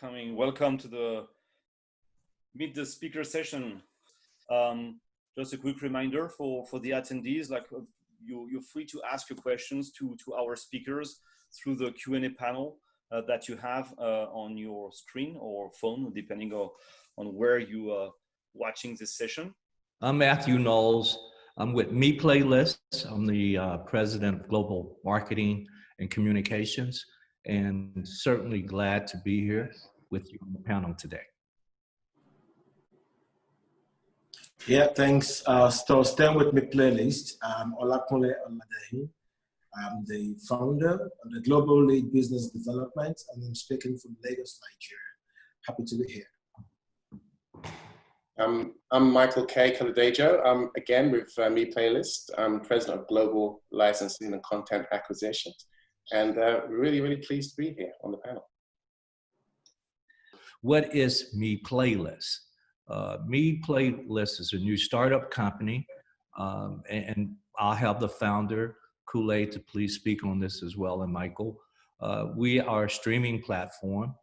Welcome to the Meet the Speaker session. Just a quick reminder for the attendees, you're free to ask your questions to our speakers through the Q&A panel that you have on your screen or phone, depending on where you are watching this session. I'm Matthew Knowles. I'm with Me Playlist. I'm the president of global marketing and communications, and certainly glad to be here with you on the panel today. Yeah, thanks. So staying with Me Playlist, I'm Olakunle Oladehin. I'm the founder of the Global Lead Business Development, and I'm speaking from Lagos, Nigeria. Happy to be here. I'm Michael K. Caladejo. I'm again with Me Playlist. I'm president of Global Licensing and Content Acquisition, and really pleased to be here on the panel. What is Me Playlist? Me Playlist is a new startup company, and I'll have the founder, Kool-Aid, to please speak on this as well, and Michael. We are a streaming platform.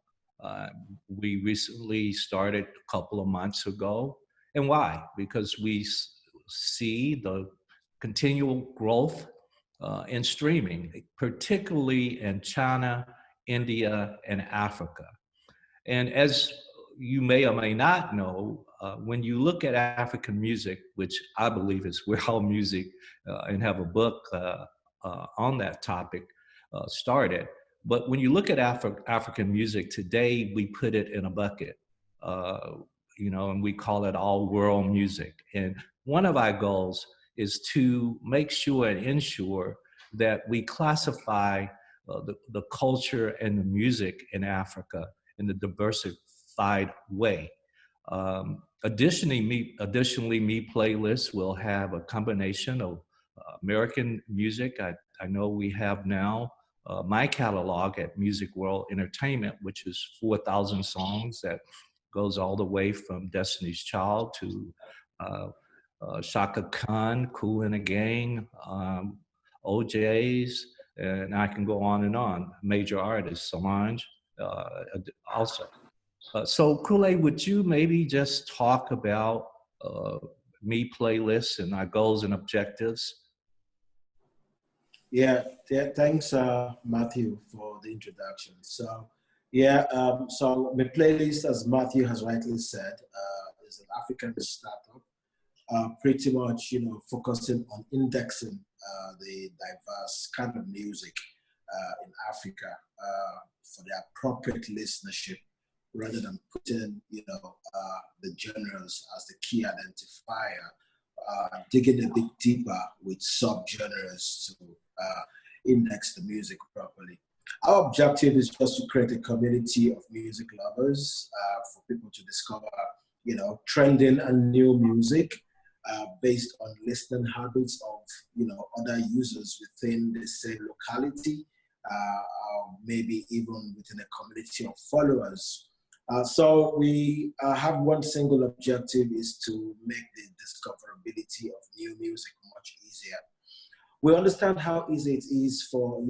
We recently started a couple of months ago. And why? Because we see the continual growth in streaming, particularly in China, India, and Africa. And as you may or may not know, when you look at African music, which I believe is where all music, and have a book on that topic, started. But when you look at African music today, we put it in a bucket, and we call it all world music. And one of our goals is to make sure and ensure that we classify the culture and the music in Africa in a diversified way. Additionally, Me Playlist will have a combination of American music. I know we have now my catalog at Music World Entertainment, which is 4,000 songs that goes all the way from Destiny's Child to Shaka Khan, Kool and the Gang, OJs, and I can go on and on. Major artists, Solange, also. So Kool-Aid, would you maybe just talk about Me Playlist and our goals and objectives? Yeah, thanks, Matthew, for the introduction. So, so My Playlist, as Matthew has rightly said, is an African startup, pretty much, focusing on indexing the diverse kind of music in Africa for the appropriate listenership, rather than putting, the genres as the key identifier, digging a bit deeper with subgenres to index the music properly. Our objective is just to create a community of music lovers for people to discover, trending and new music based on listening habits of, other users within the same locality, or maybe even within a community of followers. So we have one single objective, is to make the discoverability of new music much easier. We understand how easy it is for,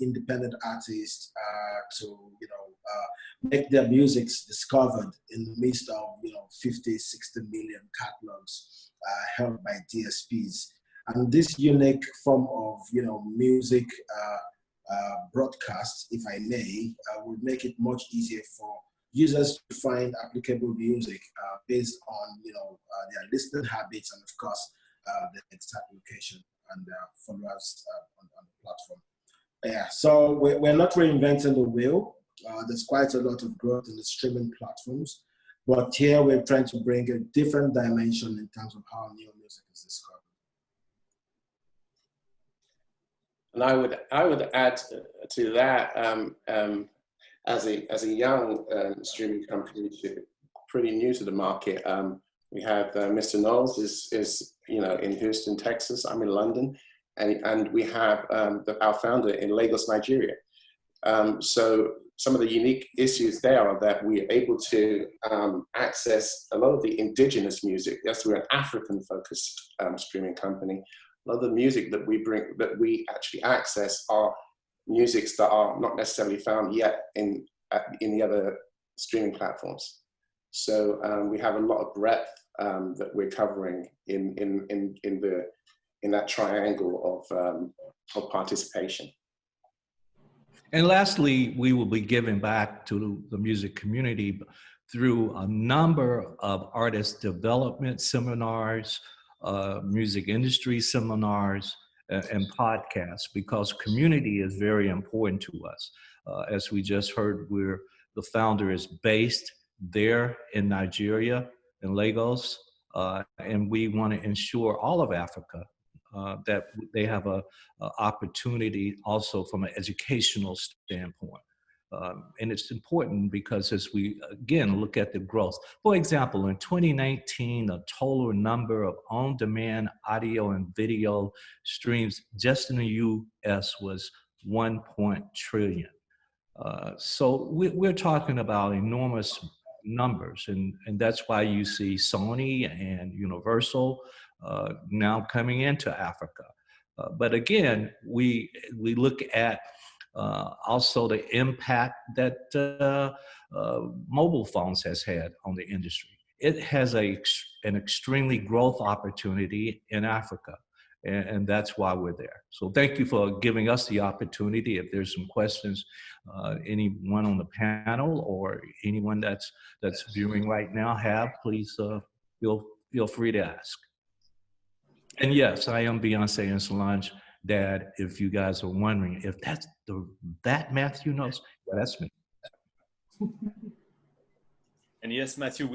independent artists to, make their musics discovered in the midst of, 50, 60 million catalogs held by DSPs. And this unique form of, music broadcast, if I may, will make it much easier for users to find applicable music based on, their listening habits and, of course, the exact location and followers on the platform. Yeah, so we're not reinventing the wheel. There's quite a lot of growth in the streaming platforms, but here we're trying to bring a different dimension in terms of how new music is discovered. And I would add to that, as a young streaming company, pretty new to the market. We have Mr. Knowles is in Houston, Texas. I'm in London, and we have our founder in Lagos, Nigeria. So some of the unique issues there are that we are able to access a lot of the indigenous music. Yes, we're an African-focused streaming company. A lot of the music that we actually access are musics that are not necessarily found yet in in the other streaming platforms. So we have a lot of breadth that we're covering in that triangle of participation. And lastly, we will be giving back to the music community through a number of artist development seminars, music industry seminars, and podcasts, because community is very important to us. As we just heard, the founder is based there in Nigeria, in Lagos, and we want to ensure all of Africa that they have a opportunity also from an educational standpoint. And it's important because as we, again, look at the growth. For example, in 2019, the total number of on-demand audio and video streams just in the US was 1 trillion. So we're talking about enormous numbers, and that's why you see Sony and Universal now coming into Africa. But again, we look at also the impact that mobile phones has had on the industry. It has an extremely growth opportunity in Africa, and that's why we're there. So thank you for giving us the opportunity. If there's some questions, anyone on the panel or anyone that's viewing right now please feel free to ask. And yes, I am Beyonce and Solange dad, if you guys are wondering if that's that Matthew knows. Yeah, that's me. And yes, Matthew,